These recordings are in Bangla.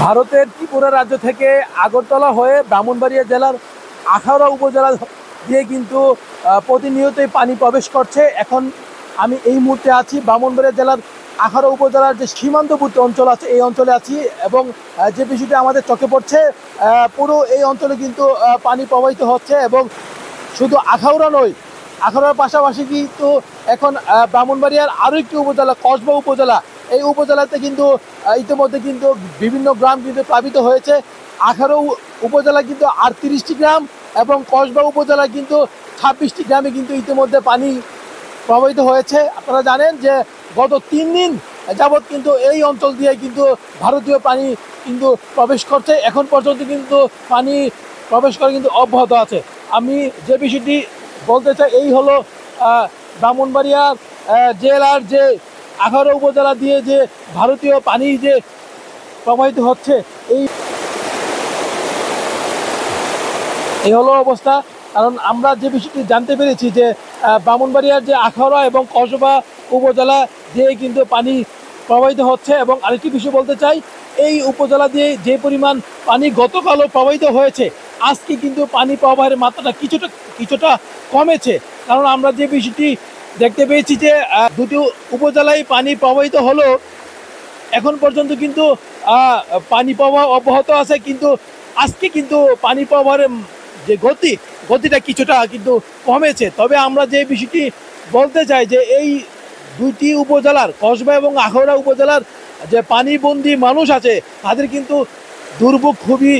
ভারতের ত্রিপুরা রাজ্য থেকে আগরতলা হয়ে ব্রাহ্মণবাড়িয়া জেলার আখাউড়া উপজেলা দিয়ে কিন্তু প্রতিনিয়তই পানি প্রবেশ করছে। এখন আমি এই মুহূর্তে আছি ব্রাহ্মণবাড়িয়া জেলার আখাউড়া উপজেলার যে সীমান্তবর্তী অঞ্চল আছে এই অঞ্চলে আছি এবং যে বিষয়টি আমাদের চোখে পড়ছে পুরো এই অঞ্চলে কিন্তু পানি প্রবাহিত হচ্ছে এবং শুধু আখাউড়া নয়, আখাউড়ার পাশাপাশি কিন্তু এখন ব্রাহ্মণবাড়িয়ার আরও একটি উপজেলা কসবা উপজেলা, এই উপজেলাতে কিন্তু ইতিমধ্যে কিন্তু বিভিন্ন গ্রাম কিন্তু প্লাবিত হয়েছে। আখাউড়া উপজেলা কিন্তু 38টি গ্রাম এবং কসবা উপজেলা কিন্তু 26টি গ্রামে কিন্তু ইতিমধ্যে পানি প্রবাহিত হয়েছে। আপনারা জানেন যে গত 3 দিন যাবৎ কিন্তু এই অঞ্চল দিয়ে কিন্তু ভারতীয় পানি কিন্তু প্রবেশ করছে। এখন পর্যন্ত কিন্তু পানি প্রবেশ করে কিন্তু অব্যাহত আছে। আমি যে বিষয়টি বলতে চাই এই হলো ব্রাহ্মণবাড়িয়া জেলার যে আখাউড়া উপজেলা দিয়ে যে ভারতীয় পানি যে প্রবাহিত হচ্ছে এই হলো অবস্থা। কারণ আমরা যে বিষয়টি জানতে পেরেছি যে ব্রাহ্মণবাড়িয়ার যে আখাউড়া এবং কসবা উপজেলা দিয়ে কিন্তু পানি প্রবাহিত হচ্ছে। এবং আরেকটি বিষয় বলতে চাই, এই উপজেলা দিয়ে যে পরিমাণ পানি গতকালও প্রবাহিত হয়েছে, আজকে কিন্তু পানি প্রবাহের মাত্রাটা কিছুটা কমেছে। কারণ আমরা যে বিষয়টি দেখতে পেয়েছি যে দুটি উপজেলায় পানি প্রবাহিত হলো, এখন পর্যন্ত কিন্তু পানি প্রবাহ অব্যাহত আছে, কিন্তু আজকে কিন্তু পানি প্রবাহের যে গতিটা কিছুটা কিন্তু কমেছে। তবে আমরা যে বিষয়টি বলতে চাই যে এই দুইটি উপজেলার কসবা এবং আখাউড়া উপজেলার যে পানিবন্দী মানুষ আছে তাদের কিন্তু দুর্ভোগ খুবই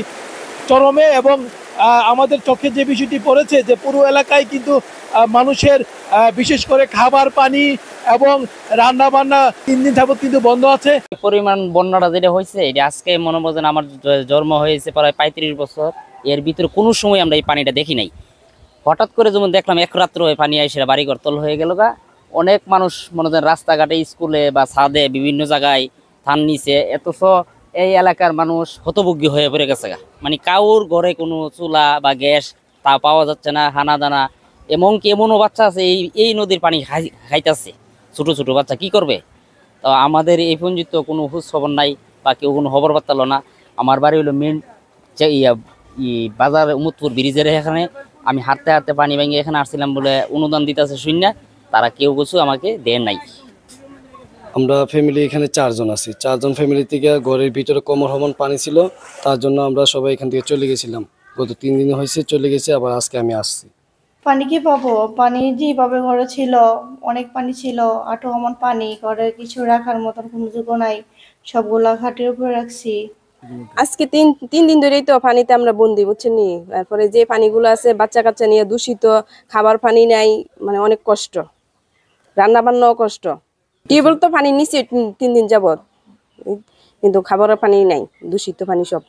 চরমে এবং আমাদের চোখে যে বিষয়টি পড়েছে যে পুরো এলাকায় কিন্তু মানুষের বিশেষ করে খাবার পানি এবং রান্না বান্না 3 দিন যাবত কিন্তু বন্ধ আছে। পরিমাণ বন্যাটা যেটা হয়েছে এটা আজকে মনে বলেন আমার জন্ম হয়েছে প্রায় 35 বছর, এর ভিতরে কোনো সময় আমরা এই পানিটা দেখি নাই। হঠাৎ করে যেমন দেখলাম এক রাত্র পানি এসে বাড়িঘর তল হয়ে গেল গা। অনেক মানুষ মনে করেন রাস্তাঘাটে স্কুলে বা ছাদে বিভিন্ন জায়গায় থান নিচে, অথচ এই এলাকার মানুষ হতভোগ্য হয়ে পড়ে গেছে গা। মানে কাউর ঘরে কোনো চুলা বা গ্যাস তা পাওয়া যাচ্ছে না, হানা দানা। এমনকি এমনও বাচ্চা আছে এই নদীর পানি খাইতেছে, ছোট ছোট বাচ্চা কি করবে? তো আমাদের এই পঞ্জিত কোনো খোঁজ খবর নাই বা কেউ কোনো খবর পাতালো না। আমার বাড়ি হলো মেন বাজার উমদপুর ব্রিজের এখানে। আমি হাঁটতে হাঁটতে পানি ভেঙে এখানে আসছিলাম বলে অনুদান দিতেছে শূন্য, তারা কেউ কিছু আমাকে দেয় নাই। আমরা ফ্যামিলি এখানে 4 জন আছি। 4 জন ফ্যামিলি থেকে ঘরের ভিতরে কোমর সমান পানি ছিল, তার জন্য আমরা সবাই এখান থেকে চলে গেছিলাম। গত 3 দিন হয়েছে চলে গেছে, আবার আজকে আমি আসছি। পানি কি পাবো? পানি যেভাবে ঘরে ছিল, অনেক পানি ছিল, আঁঠু সমান পানি, ঘরে কিছু রাখার মতন কোনো যোগ্য নাই, সবগুলা খাটের উপরে রাখছি। আজকে তিন দিন ধরেই তো পানিতে আমরা বন্দি, বুঝছেন নি। তারপরে যে পানিগুলো আছে বাচ্চা কাচ্চা নিয়ে দূষিত, খাবার পানি নাই, মানে অনেক কষ্ট, রান্না বান্নাও কষ্ট। টিউবওয়েল তো পানি নিচে 3 দিন যাবত, কিন্তু খাবারের পানি নাই, দূষিত পানি সব।